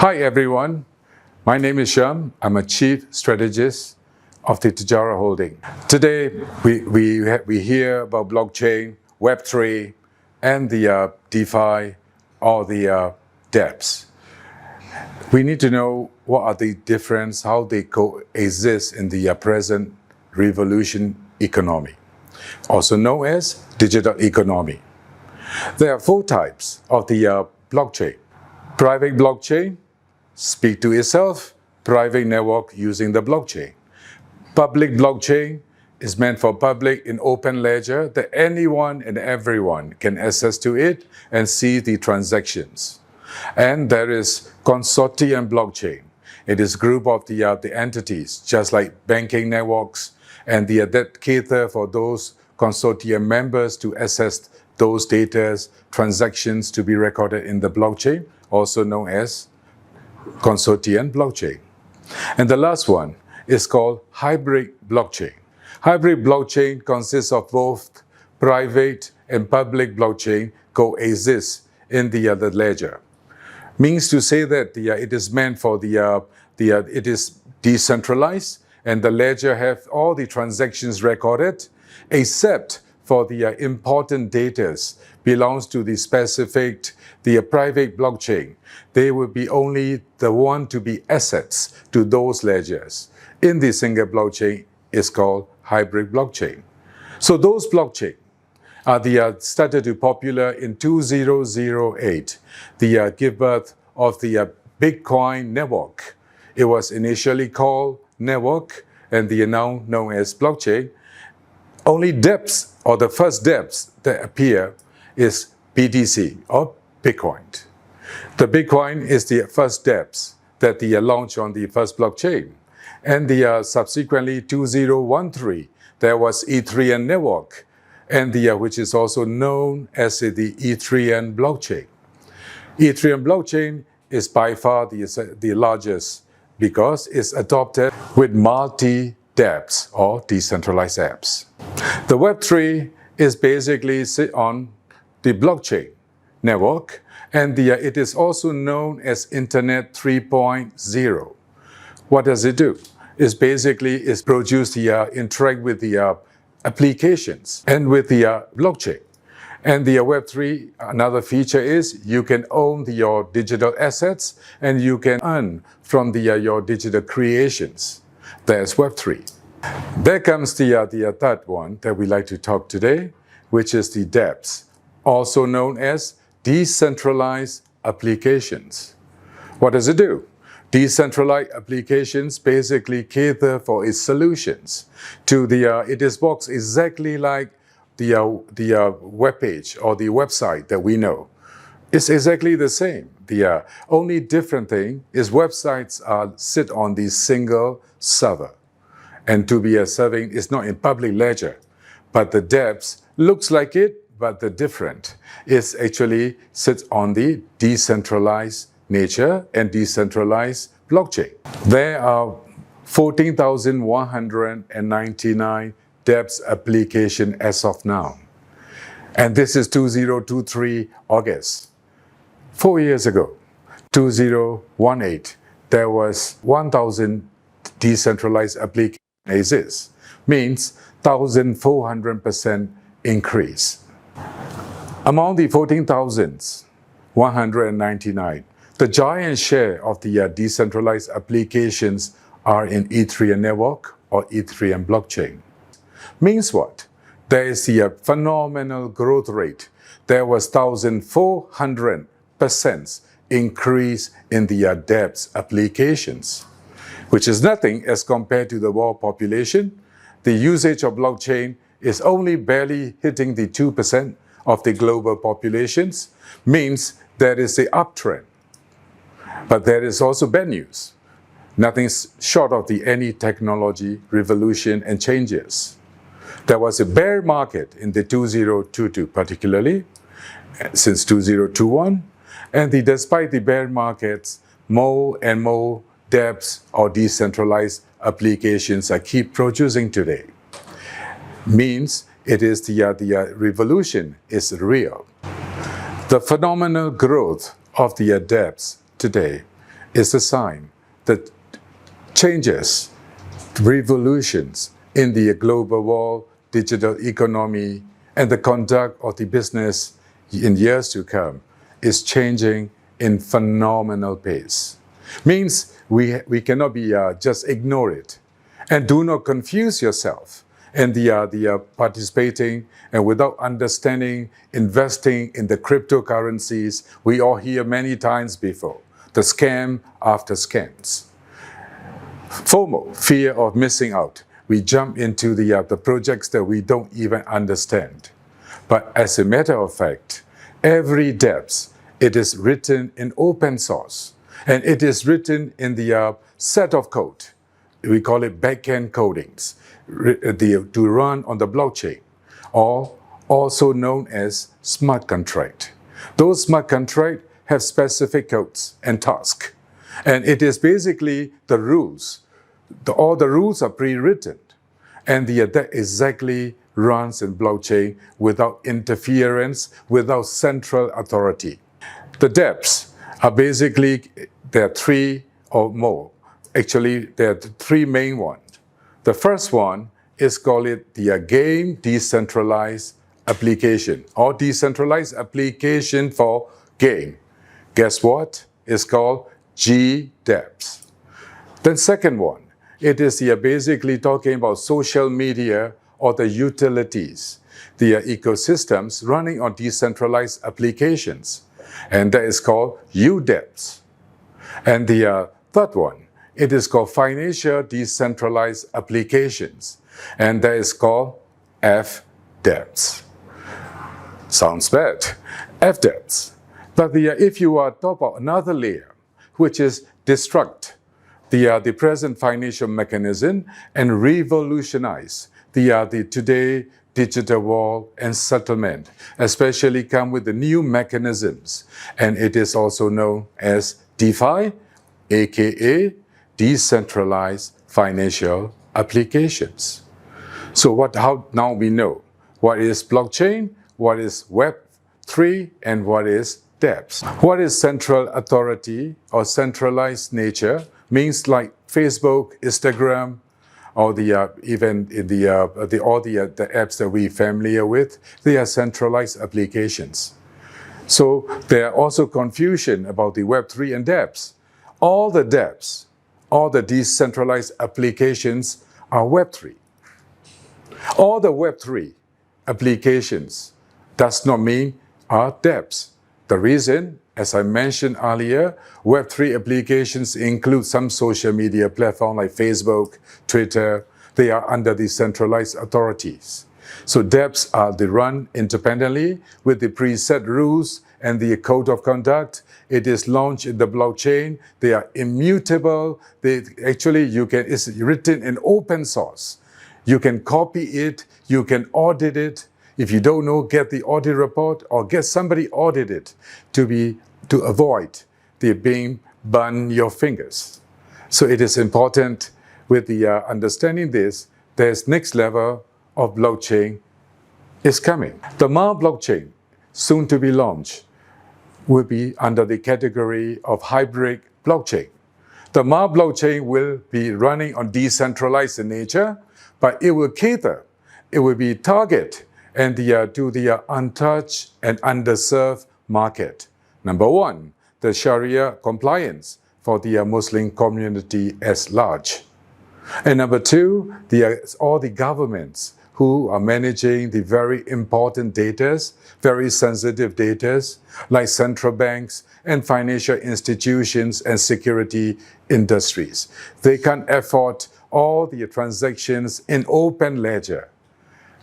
Hi everyone, my name is Sham. I'm a Chief Strategist of the Tijara Holding. Today we hear about blockchain, Web3, and the DeFi or the dApps. We need to know what are the difference, how they coexist in the present revolution economy, also known as digital economy. There are four types of the blockchain. Private blockchain, speak to itself, private network using the blockchain. Public blockchain is meant for public in open ledger that anyone and everyone can access to it and see the transactions. And there is consortium blockchain. It is a group of the entities, just like banking networks, and that cater for those consortium members to access those data, transactions to be recorded in the blockchain, also known as consortium blockchain. And the last one is called hybrid blockchain. Hybrid blockchain consists of both private and public blockchain coexist in the ledger. Means to say that it is meant for it is decentralized, and the ledger have all the transactions recorded, except for the important data belongs to the specific, the private blockchain. They will be only the one to be assets to those ledgers. In the single blockchain is called hybrid blockchain. So those blockchain are started to popular in 2008, the give birth of the Bitcoin network. It was initially called network and the now known as blockchain. Only dApps, or the first dApps that appear, is BTC or Bitcoin. The Bitcoin is the first dApps that they launched on the first blockchain. And subsequently 2013, there was Ethereum network, and which is also known as the Ethereum blockchain. Ethereum blockchain is by far the largest because it's adopted with multi-dApps or decentralized apps. The Web3 is basically sit on the blockchain network, and it is also known as Internet 3.0. What does it do? It's basically produce interact with the applications and with the blockchain. And the Web3, another feature is you can own your digital assets and you can earn from your digital creations. That's Web3. There comes the third one that we like to talk today, which is the dApps, also known as Decentralized Applications. What does it do? Decentralized applications basically cater for its solutions to it works exactly like the web page or the website that we know. It's exactly the same. The only different thing is websites sit on the single server. And to be serving is not in public ledger, but the dApps looks like it, but the different is actually sits on the decentralized nature and decentralized blockchain. There are 14,199 dApps application as of now. And this is 2023 August. 4 years ago, 2018, there was 1,000 decentralized applications exist. Means 1,400% increase. Among the 14,199, the giant share of the decentralized applications are in Ethereum network or Ethereum blockchain. Means what? There is a phenomenal growth rate. There was 1,400% increase in the dApps applications, which is nothing as compared to the world population. The usage of blockchain is only barely hitting the 2% of the global populations, means there is an uptrend. But there is also bad news. Nothing short of any technology revolution and changes. There was a bear market in the 2022 particularly, since 2021, and despite the bear markets, more and more dApps or decentralized applications keep producing today. Means it is the revolution is real. The phenomenal growth of the dApps today is a sign that changes, revolutions in the global world, digital economy, and the conduct of the business in years to come is changing in phenomenal pace. Means we cannot be just ignore it. And do not confuse yourself in the participating and without understanding, investing in the cryptocurrencies we all hear many times before. The scam after scams. FOMO, fear of missing out. We jump into the projects that we don't even understand. But as a matter of fact, every dApps, it is written in open source. And it is written in the set of code. We call it backend codings to run on the blockchain, or also known as smart contract. Those smart contracts have specific codes and tasks. And it is basically the rules. All the rules are pre-written. And that exactly runs in blockchain without interference, without central authority. The dApps are basically, there are three or more. Actually, there are three main ones. The first one is called the Game Decentralized Application, or Decentralized Application for Game. Guess what? It's called GDApps. Then second one, it is basically talking about social media or the utilities, the ecosystems running on decentralized applications. And that is called UDApps. And the third one, it is called Financial Decentralized Applications. And that is called FDApps. Sounds bad. FDApps. But if you are talking about another layer, which is disrupt the present financial mechanism and revolutionize the today digital world and settlement, especially come with the new mechanisms. And it is also known as DeFi, aka Decentralized Financial Applications. So how now we know what is blockchain, what is Web3, and what is dApps. What is central authority or centralized nature means like Facebook, Instagram, or even in all the apps that we're familiar with, they are centralized applications. So there are also confusion about the Web3 and dApps. All the dApps, all the decentralized applications are Web3. All the Web3 applications does not mean are dApps. The reason, as I mentioned earlier, Web3 applications include some social media platforms like Facebook, Twitter. They are under the centralized authorities. So dApps are run independently with the preset rules and the code of conduct. It is launched in the blockchain. They are immutable. It's written in open source. You can copy it. You can audit it. If you don't know, get the audit report or get somebody audit it to avoid the being burn your fingers. So it is important with the understanding this, there's next level of blockchain is coming. The Maal blockchain, soon to be launched, will be under the category of hybrid blockchain. The Maal blockchain will be running on decentralized nature, but it will cater, it will be target and to the untouched and underserved market. Number one, the Shariah compliance for the Muslim community as large. And number two, all the governments who are managing the very important data, very sensitive data, like central banks and financial institutions and security industries. They can't afford all the transactions in open ledger.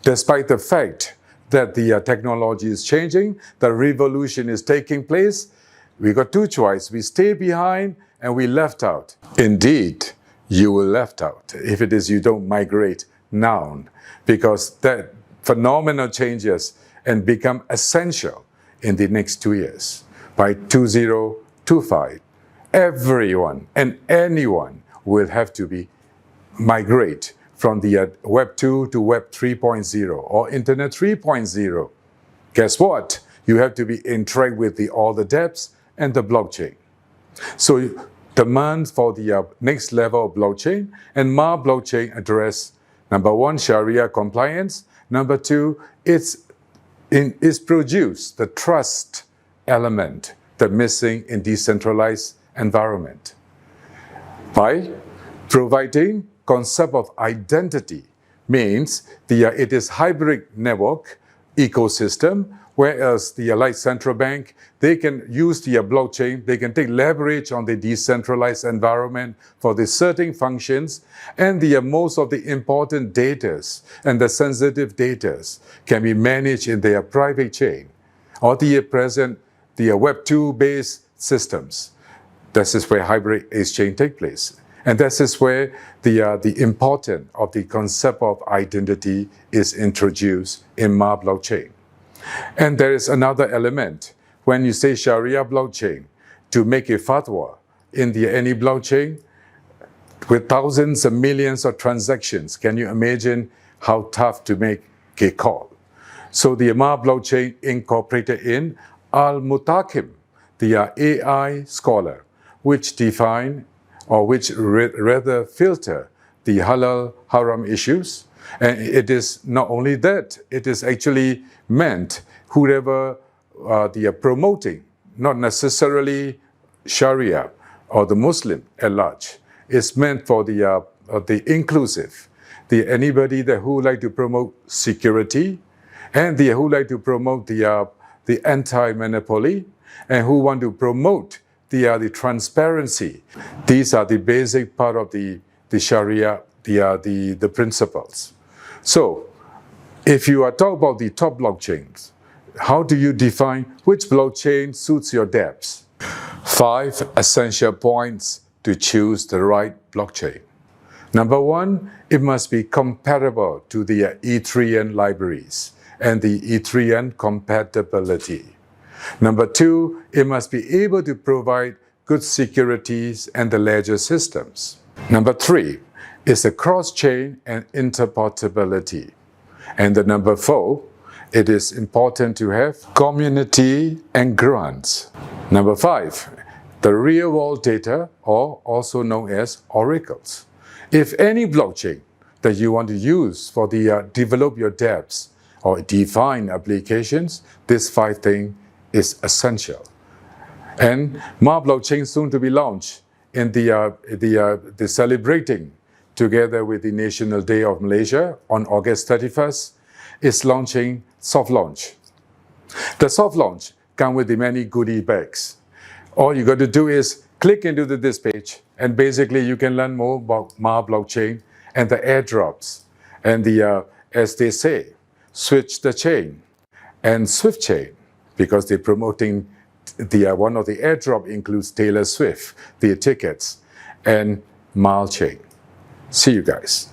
Despite the fact that the technology is changing, the revolution is taking place, we got two choices. We stay behind and we left out. Indeed, you will left out if it is you don't migrate now, because that phenomenal changes and become essential in the next 2 years. By 2025, everyone and anyone will have to be migrate from the Web 2 to Web 3.0 or Internet 3.0. Guess what? You have to be interact with all the dApps and the blockchain. So demand for the next level of blockchain, and Maal blockchain address number one, Shariah compliance. Number two, it's produce the trust element that's missing in decentralized environment. By providing concept of identity means it is hybrid network ecosystem, whereas like central bank, they can use the blockchain, they can take leverage on the decentralized environment for the certain functions, and most of the important data and the sensitive data can be managed in their private chain or the present Web 2 based systems. This is where hybrid exchange take place. And this is where the importance of the concept of identity is introduced in Maal blockchain. And there is another element. When you say Shariah blockchain, to make a fatwa in any blockchain with thousands and millions of transactions, can you imagine how tough to make a call? So the Maal blockchain incorporated in Al-Mutaqin, the AI scholar, which define or which rather filter the halal haram issues. And it is not only that, it is actually meant whoever they are promoting, not necessarily Sharia or the Muslim at large, is meant for the inclusive, anybody that who like to promote security, and who like to promote the anti-monopoly, and who want to promote the transparency. These are the basic part of the Sharia, the principles. So, if you are talking about the top blockchains, how do you define which blockchain suits your dApps? 5 essential points to choose the right blockchain. Number one, it must be compatible to the Ethereum libraries and the Ethereum compatibility. Number two, it must be able to provide good securities and the ledger systems. Number three is the cross-chain and interoperability. And the number four, it is important to have community and grants. Number five, the real-world data, or also known as oracles. If any blockchain that you want to use for develop your dApps or define applications, these 5 things is essential. And Maal blockchain soon to be launched in the celebrating together with the National Day of Malaysia on August 31st is launching soft launch. The soft launch comes with the many goodie bags. All you got to do is click into this page, and basically you can learn more about Maal blockchain and the airdrops and as they say, switch the chain and Swift chain, because they're promoting one of the airdrop includes Taylor Swift, the tickets, and Maal Chain. See you guys.